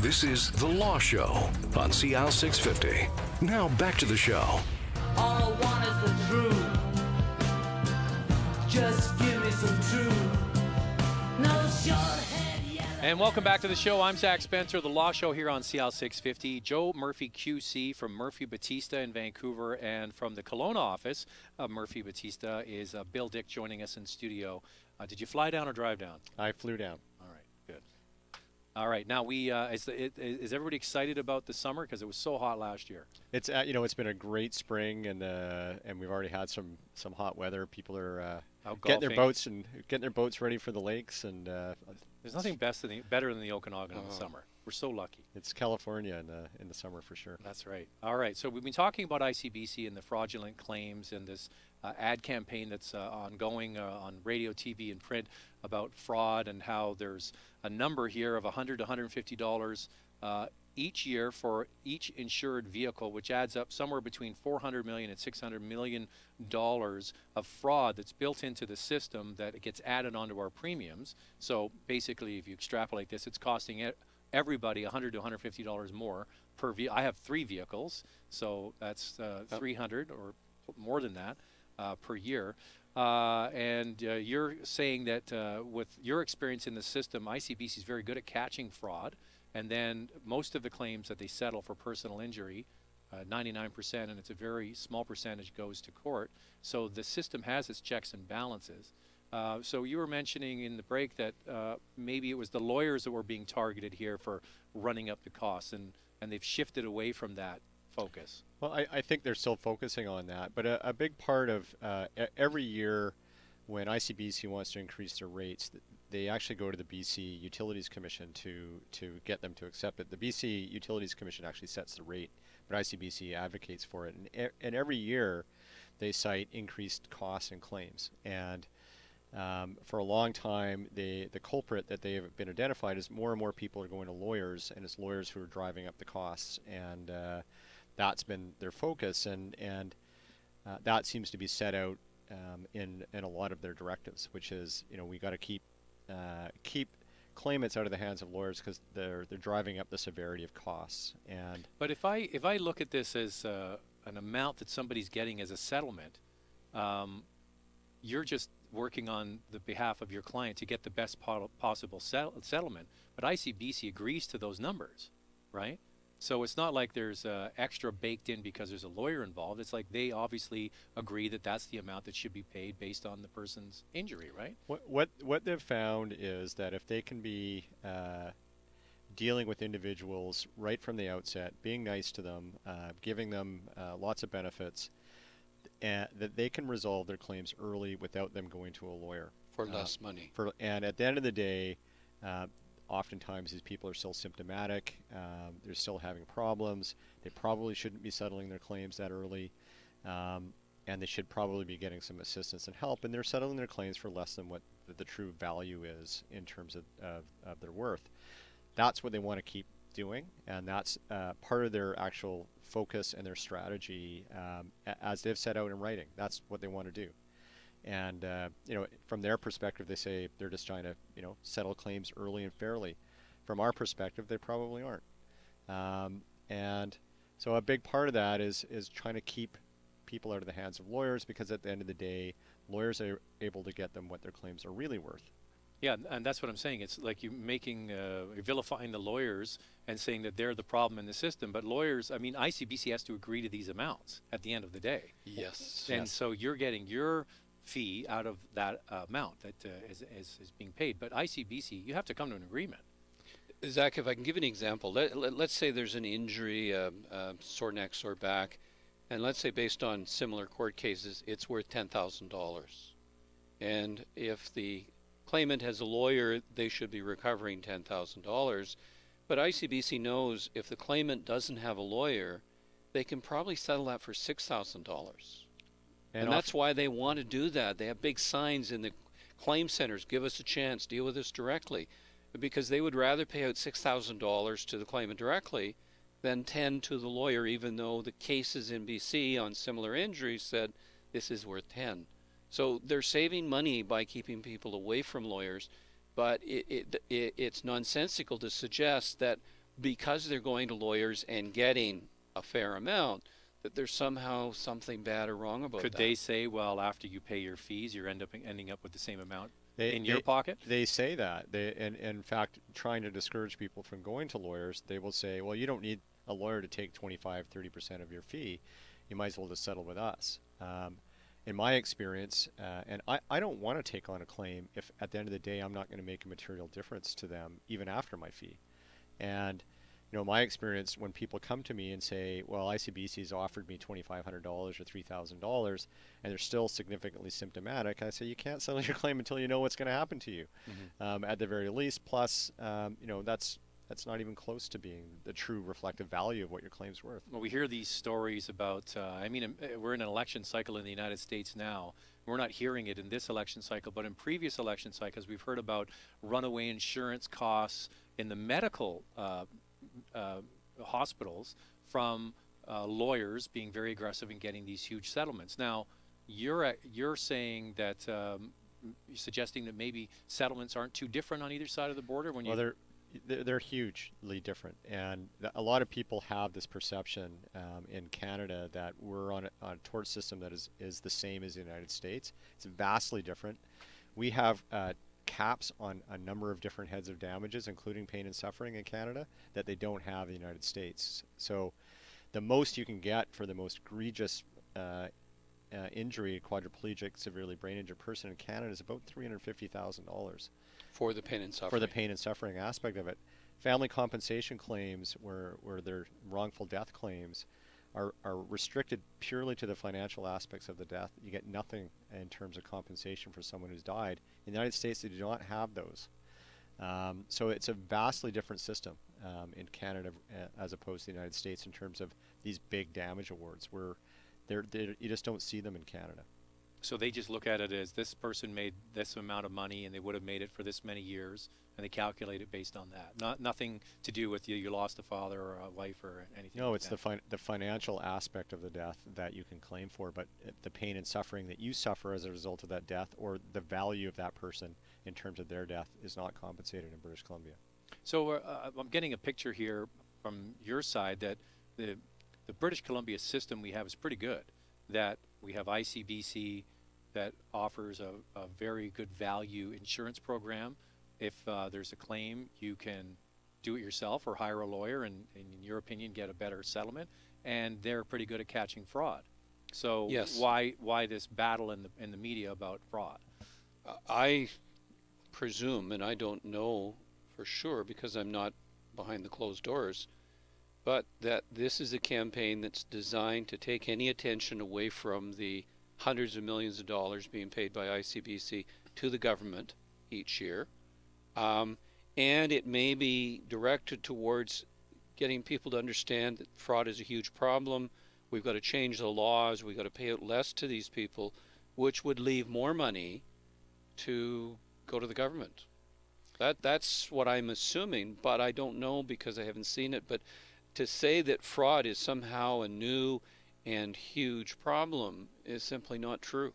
This is The Law Show on CL 650. Now back to the show. All I want is the truth. Just give me some truth. No short head yellow. And welcome back to the show. I'm Zach Spencer, The Law Show here on CL 650. Joe Murphy QC from MurphyBattista in Vancouver, and from the Kelowna office of MurphyBattista is Bill Dick joining us in studio. Did you fly down or drive down? I flew down. All right, good. All right, now is everybody excited about the summer, because it was so hot last year? It's it's been a great spring, and we've already had some hot weather. People are getting their boats ready for the lakes, and there's nothing better than the Okanagan in the summer. We're so lucky. It's California in the summer for sure. That's right. All right, so we've been talking about ICBC and the fraudulent claims and this ad campaign that's ongoing on radio, TV, and print about fraud, and how there's a number here of $100 to $150 each year for each insured vehicle, which adds up somewhere between $400 million and $600 million of fraud that's built into the system that gets added onto our premiums. So basically, if you extrapolate this, it's costing everybody $100 to $150 more per vehicle. I have 3 vehicles, so that's $300 or more than that per year. And you're saying that with your experience in the system, ICBC is very good at catching fraud, and then most of the claims that they settle for personal injury, 99%, and it's a very small percentage, goes to court. So the system has its checks and balances. So you were mentioning in the break that maybe it was the lawyers that were being targeted here for running up the costs, and they've shifted away from that focus. Well, I think they're still focusing on that, but a big part of every year when ICBC wants to increase their rates, they actually go to the BC Utilities Commission to get them to accept it. The BC Utilities Commission actually sets the rate, but ICBC advocates for it. And every year they cite increased costs and claims. And for a long time, the culprit that they have been identified is more and more people are going to lawyers, and it's lawyers who are driving up the costs. And that's been their focus, and that seems to be set out in a lot of their directives, which is, we got to keep claimants out of the hands of lawyers because they're driving up the severity of costs. But if I look at this as an amount that somebody's getting as a settlement, you're just working on the behalf of your client to get the best possible settlement. But ICBC agrees to those numbers, right? So it's not like there's extra baked in because there's a lawyer involved. It's like they obviously agree that that's the amount that should be paid based on the person's injury, right? What they've found is that if they can be dealing with individuals right from the outset, being nice to them, giving them lots of benefits, that they can resolve their claims early without them going to a lawyer. For less money. And at the end of the day, oftentimes these people are still symptomatic, they're still having problems, they probably shouldn't be settling their claims that early, and they should probably be getting some assistance and help, and they're settling their claims for less than what the true value is in terms of their worth. That's what they want to keep doing, and that's part of their actual focus and their strategy as they've set out in writing. That's what they want to do. And from their perspective, they say they're just trying to settle claims early and fairly. From our perspective, they probably aren't. And so a big part of that is trying to keep people out of the hands of lawyers, because at the end of the day, lawyers are able to get them what their claims are really worth. Yeah, and that's what I'm saying. It's like you're vilifying the lawyers and saying that they're the problem in the system. But lawyers, ICBC has to agree to these amounts at the end of the day. Yes. And so you're getting your fee out of that amount that is being paid. But ICBC, you have to come to an agreement. Zach, if I can give an example, let's say there's an injury, sore neck, sore back, and let's say based on similar court cases, it's worth $10,000. And if the claimant has a lawyer, they should be recovering $10,000. But ICBC knows if the claimant doesn't have a lawyer, they can probably settle that for $6,000. And that's why they want to do that. They have big signs in the claim centers, give us a chance, deal with us directly. Because they would rather pay out $6,000 to the claimant directly than $10,000 to the lawyer, even though the cases in BC on similar injuries said this is worth $10,000. So they're saving money by keeping people away from lawyers, but it's nonsensical to suggest that because they're going to lawyers and getting a fair amount, that there's somehow something bad or wrong about Could that. they say, well, after you pay your fees, you're ending up with the same amount in your they, pocket? They say that. And in fact, trying to discourage people from going to lawyers, they will say, well, you don't need a lawyer to take 25-30% of your fee. You might as well just settle with us. In my experience, and I don't want to take on a claim if at the end of the day I'm not going to make a material difference to them even after my fee. And my experience when people come to me and say, well, ICBC's offered me $2,500 or $3,000 and they're still significantly symptomatic, I say you can't settle your claim until you know what's going to happen to you, at the very least. Plus, that's not even close to being the true reflective value of what your claim's worth. Well, we hear these stories about, we're in an election cycle in the United States now. We're not hearing it in this election cycle, but in previous election cycles, we've heard about runaway insurance costs in the medical hospitals from lawyers being very aggressive in getting these huge settlements. Now, you're saying that, you're suggesting that maybe settlements aren't too different on either side of the border when well, they're hugely different, and a lot of people have this perception in Canada that we're on a tort system that is the same as the United States. It's vastly different. We have caps on a number of different heads of damages, including pain and suffering in Canada, that they don't have in the United States. So the most you can get for the most egregious injury, quadriplegic, severely brain injured person in Canada is about $350,000. For the pain and suffering. For the pain and suffering aspect of it. Family compensation claims, where they're wrongful death claims, are restricted purely to the financial aspects of the death. You get nothing in terms of compensation for someone who's died. In the United States, they do not have those. So it's a vastly different system in Canada as opposed to the United States in terms of these big damage awards, where you just don't see them in Canada. So they just look at it as this person made this amount of money and they would have made it for this many years, and they calculate it based on that. Nothing to do with you lost a father or a wife or anything. No, like it's that. the financial aspect of the death that you can claim for, but the pain and suffering that you suffer as a result of that death, or the value of that person in terms of their death, is not compensated in British Columbia. So I'm getting a picture here from your side that the British Columbia system we have is pretty good. That we have ICBC that offers a very good value insurance program. If there's a claim, you can do it yourself or hire a lawyer and in your opinion, get a better settlement. And they're pretty good at catching fraud. So yes. Why this battle in the media about fraud? I presume, and I don't know for sure because I'm not behind the closed doors, but that this is a campaign that's designed to take any attention away from the hundreds of millions of dollars being paid by ICBC to the government each year. And it may be directed towards getting people to understand that fraud is a huge problem. We've got to change the laws. We've got to pay out less to these people, which would leave more money to go to the government. That's what I'm assuming, but I don't know because I haven't seen it. But to say that fraud is somehow a new and huge problem is simply not true.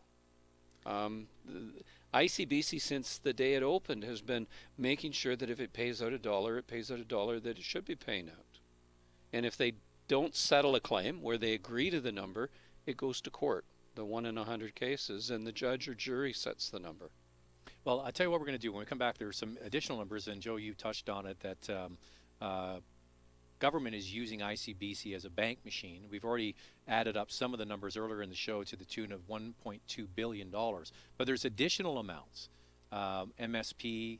ICBC, since the day it opened, has been making sure that if it pays out a dollar, it pays out a dollar that it should be paying out. And if they don't settle a claim where they agree to the number, it goes to court, the 1 in 100 cases, and the judge or jury sets the number. Well, I'll tell you what we're going to do. When we come back, there's some additional numbers, and Joe, you touched on it, that government is using ICBC as a bank machine. We've already added up some of the numbers earlier in the show to the tune of $1.2 billion. But there's additional amounts, MSP,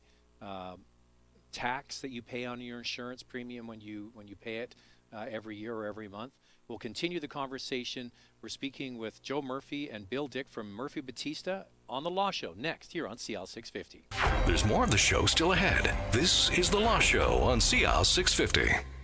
tax that you pay on your insurance premium when you pay it every year or every month. We'll continue the conversation. We're speaking with Joe Murphy and Bill Dick from MurphyBattista on The Law Show next here on CL 650. There's more of the show still ahead. This is The Law Show on CL 650.